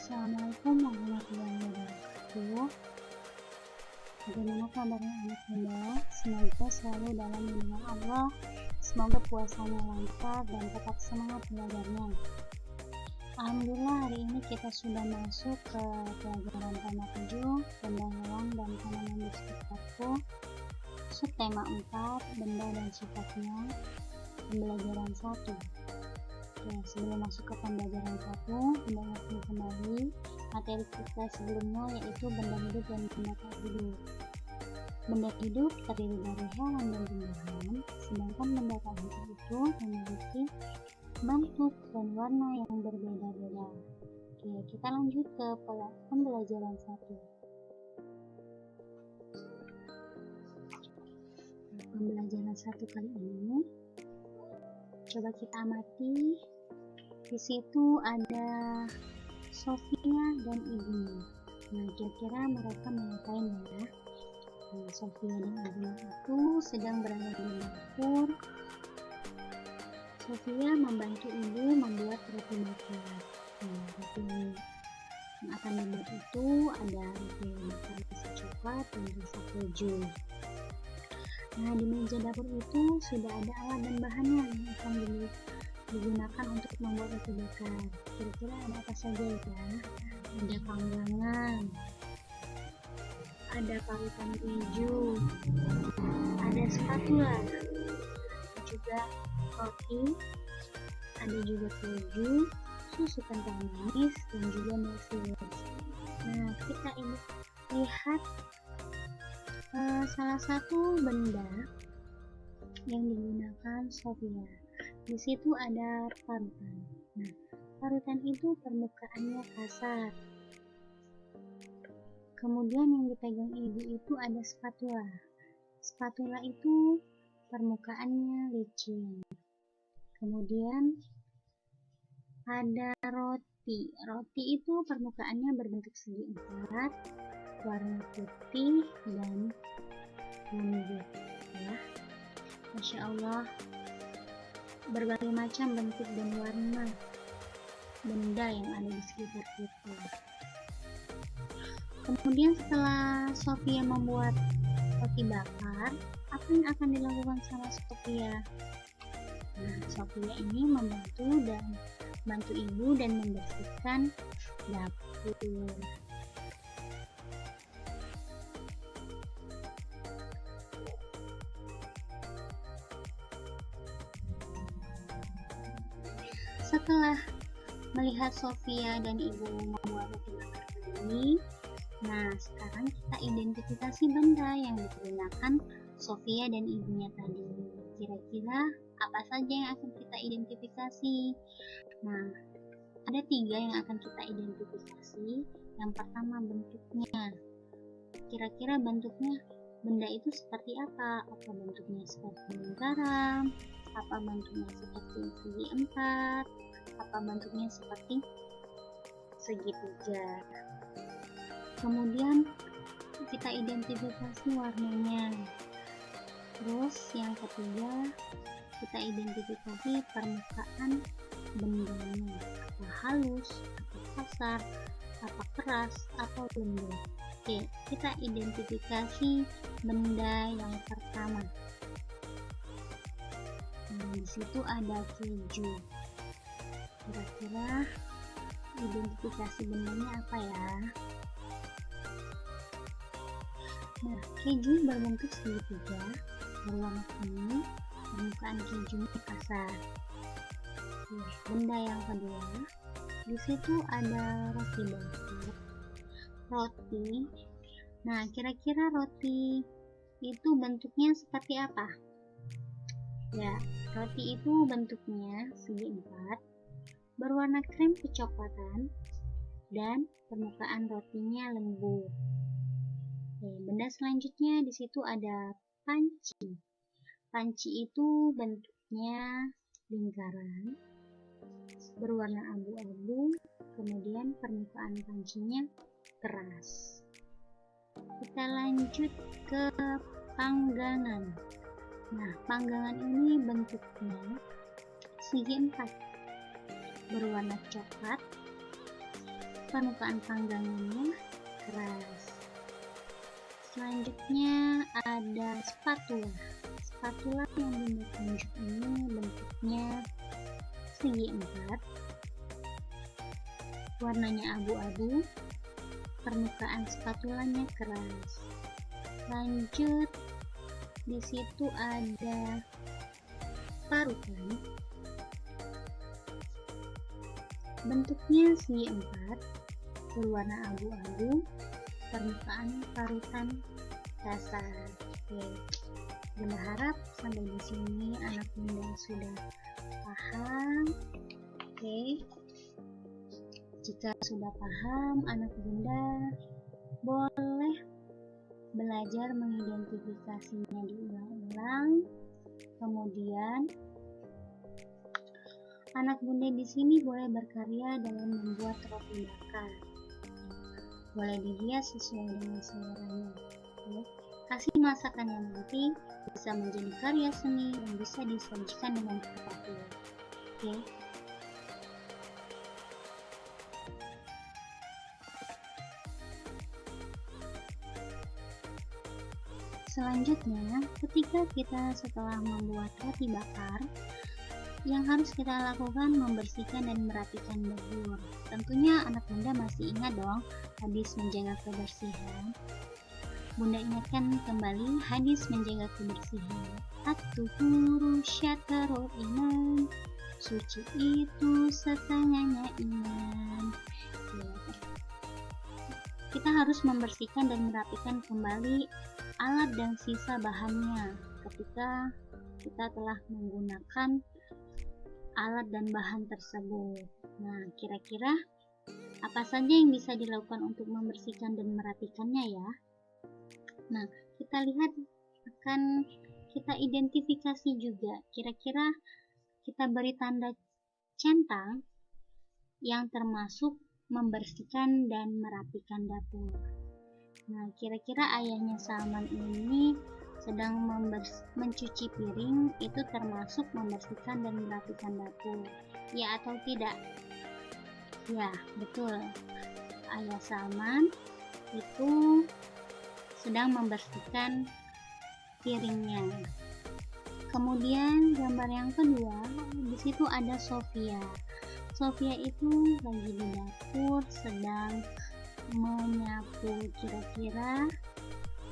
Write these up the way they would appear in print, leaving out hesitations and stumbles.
Assalamualaikum warahmatullahi wabarakatuh. Bagaimana kabarnya anak bunda? Semoga selalu dalam lindungan Allah. Semoga puasanya lancar dan tetap semangat belajarnya. Alhamdulillah, hari ini kita sudah masuk ke pelajaran tema 7, benda hewan dan tanaman di sekitarku. Subtema 4, benda dan sifatnya. Pembelajaran 1. Ya, sebelum masuk ke pembelajaran 1, ingatkan kembali materi kita sebelumnya, yaitu benda hidup dan benda tak hidup. Benda hidup terdiri dari hewan dan tumbuhan, sedangkan benda tak hidup itu memiliki bentuk dan warna yang berbeda-beda. Oke, kita lanjut ke pembelajaran 1. Pembelajaran 1 kali ini, coba kita amati. Di situ ada Sofia dan ibunya. Nah, kira-kira mereka ngapain ya? Sofia dan ibunya itu sedang berada di dapur. Sofia membantu ibu membuat roti bakar. Roti yang akan dibuat itu ada roti bakar rasa coklat dan rasa keju. Nah, di meja dapur itu sudah ada alat dan bahannya yang akan digunakan untuk membuat roti bakar. Kira-kira ada apa saja ya? Ada panggangan, ada parutan keju, ada spatula, juga roti, ada juga keju, susu kental manis, dan juga mesin. Nah, kita ini lihat salah satu benda yang digunakan Sofia. Di situ ada parutan. Nah, parutan itu permukaannya kasar. Kemudian yang dipegang ibu itu ada spatula. Spatula itu permukaannya licin. Kemudian ada roti. Roti itu permukaannya berbentuk segi empat, warna putih dan lembut. Ya, Masya Allah, berbagai macam bentuk dan warna benda yang ada di sekitar kita. Kemudian setelah Sofia membuat roti bakar, apa yang akan dilakukan sama Sofia? Nah, Sofia ini membantu ibu dan membersihkan dapur. Setelah melihat Sofia dan ibu membuat roti bakar ini, nah sekarang kita identifikasi benda yang digunakan Sofia dan ibunya tadi. Kira-kira apa saja yang akan kita identifikasi? Nah, ada 3 yang akan kita identifikasi. Yang pertama, bentuknya. Kira-kira bentuknya benda itu seperti apa? Apa bentuknya seperti garam? Apa bentuknya seperti segi empat? Apa bentuknya seperti segitiga? Kemudian kita identifikasi warnanya. Terus yang ketiga, kita identifikasi permukaan bendanya. Apa halus, apa kasar, apa keras, atau lembut. Oke, kita identifikasi benda yang pertama. Di situ ada keju. Kira-kira identifikasi bendanya apa ya? Nah, keju berbentuk segitiga, berwarna kuning, permukaan kejunya kasar. Benda yang kedua, di situ ada roti bakar. Roti. Nah, kira-kira roti itu bentuknya seperti apa? Ya, roti itu bentuknya segi empat, berwarna krem kecoklatan, dan permukaan rotinya lembut. Oke, benda selanjutnya di situ ada panci. Panci itu bentuknya lingkaran, berwarna abu-abu, kemudian permukaan pancinya keras. Kita lanjut ke panggangan. Nah, panggangan ini bentuknya segi empat, berwarna coklat, permukaan panggangannya keras. Selanjutnya ada spatula. Spatula yang Bunda tunjuk ini bentuknya segi empat, warnanya abu-abu, permukaan spatulanya keras. Lanjut, di situ ada parutan, bentuknya segi empat, berwarna abu-abu, permukaan parutan dasar. Oke, Bunda harap sampai di sini anak Bunda sudah paham. Oke, jika sudah paham, anak Bunda boleh belajar mengidentifikasinya diulang-ulang. Kemudian anak Bunda di sini boleh berkarya dalam membuat roti bakar. Boleh dihias sesuai dengan seleranya. Oke. Hasil masakannya nanti bisa menjadi karya seni yang bisa disajikan dengan kreatif. Oke. Selanjutnya, ketika kita setelah membuat roti bakar, yang harus kita lakukan membersihkan dan merapikan dapur. Tentunya anak Bunda masih ingat dong hadis menjaga kebersihan. Bunda ingatkan kembali hadis menjaga kebersihan. At-tuhuru syatrul iman. Suci itu setengahnya iman. Kita harus membersihkan dan merapikan kembali alat dan sisa bahannya ketika kita telah menggunakan alat dan bahan tersebut. Nah, kira-kira apa saja yang bisa dilakukan untuk membersihkan dan merapikannya ya? Nah, kita lihat akan kita identifikasi juga. Kira-kira kita beri tanda centang yang termasuk membersihkan dan merapikan dapur. Nah, kira-kira ayahnya Salman ini sedang mencuci piring, itu termasuk membersihkan dan merapikan dapur. Ya atau tidak? Ya, betul. Ayah Salman itu sedang membersihkan piringnya. Kemudian gambar yang kedua, di situ ada Sofia. Sofia itu lagi di dapur sedang menyapu. Kira-kira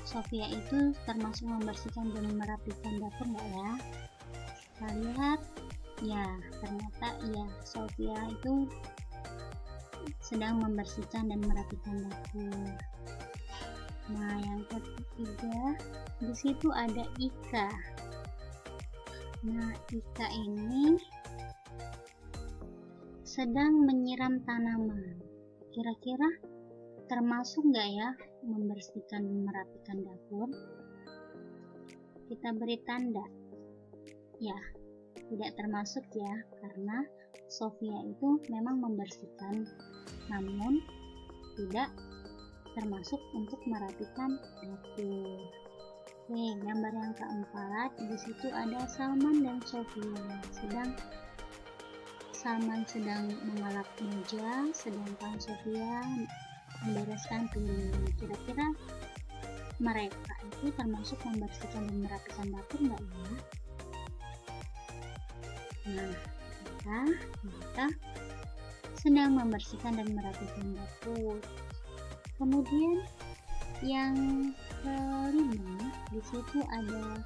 Sofia itu termasuk membersihkan dan merapikan dapur nggak ya? Kita lihat, ya ternyata iya, Sofia itu sedang membersihkan dan merapikan dapur. Nah, yang ketiga, di situ ada Ika. Nah, Ika ini sedang menyiram tanaman. Kira-kira termasuk nggak ya membersihkan dan merapikan dapur? Kita beri tanda. Ya, tidak termasuk ya, karena Sofia itu memang membersihkan, namun tidak termasuk untuk merapikan dapur. Oke, gambar yang keempat, di situ ada Salman dan Sofia. Salman sedang mengalap meja, sedangkan Sofia membereskan piring. Kira-kira mereka itu termasuk membersihkan dan merapikan dapur nggak ya? Nah, mereka sedang membersihkan dan merapikan dapur. Kemudian yang kelima, di situ ada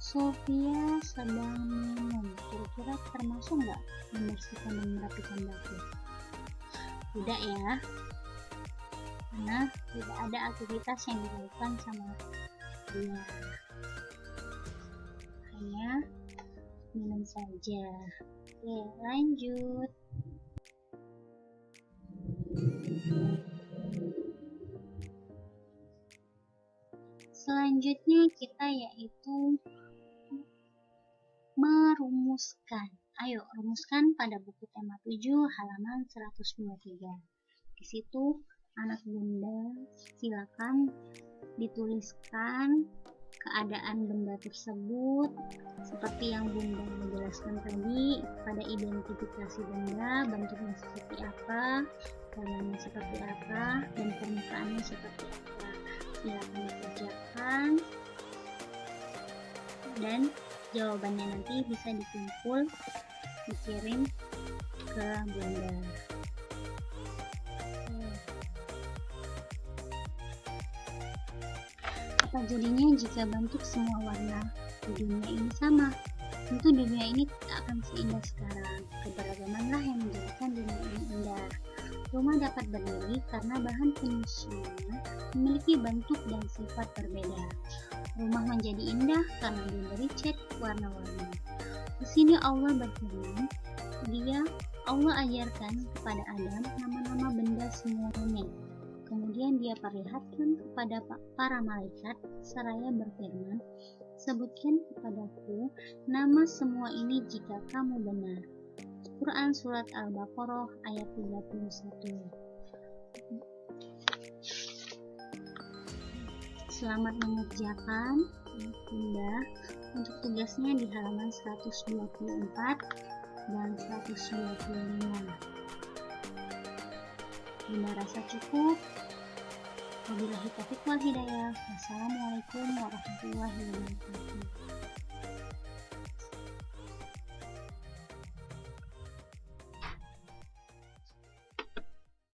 Sofia sedang minum. Kira-kira termasuk nggak membersihkan dan merapikan dapur? Tidak ya, karena tidak ada aktivitas yang dilakukan sama dia, hanya minum saja. Oke, lanjut. Selanjutnya kita yaitu merumuskan. Ayo rumuskan pada buku tema 7 halaman 123. Di situ anak Bunda silakan dituliskan keadaan benda tersebut seperti yang Bunda jelaskan tadi, pada identifikasi benda, bentuknya seperti apa, warnanya seperti apa, dan permukaannya seperti apa. Silakan dikerjakan dan jawabannya nanti bisa dikumpul, dikirim ke Bunda. Apa jadinya jika bentuk semua warna di dunia ini sama? Tentu dunia ini tidak akan seindah sekarang. Keberagamanlah yang menjadikan dunia ini indah. Rumah dapat berdiri karena bahan penyusunnya memiliki bentuk dan sifat berbeda. Rumah menjadi indah karena diberi cat warna-warni. Di sini Allah berfirman, Allah ajarkan kepada Adam nama-nama benda semuanya. Kemudian dia perlihatkan kepada para malaikat seraya berfirman, sebutkan kepadaku nama semua ini jika kamu benar. Quran Surat Al-Baqarah ayat 31. Selamat mengerjakan Bunda. Untuk tugasnya di halaman 124 dan 125. Bunda rasa cukup. Wabillahi taufiq wal hidayah. Wassalamualaikum warahmatullahi wabarakatuh.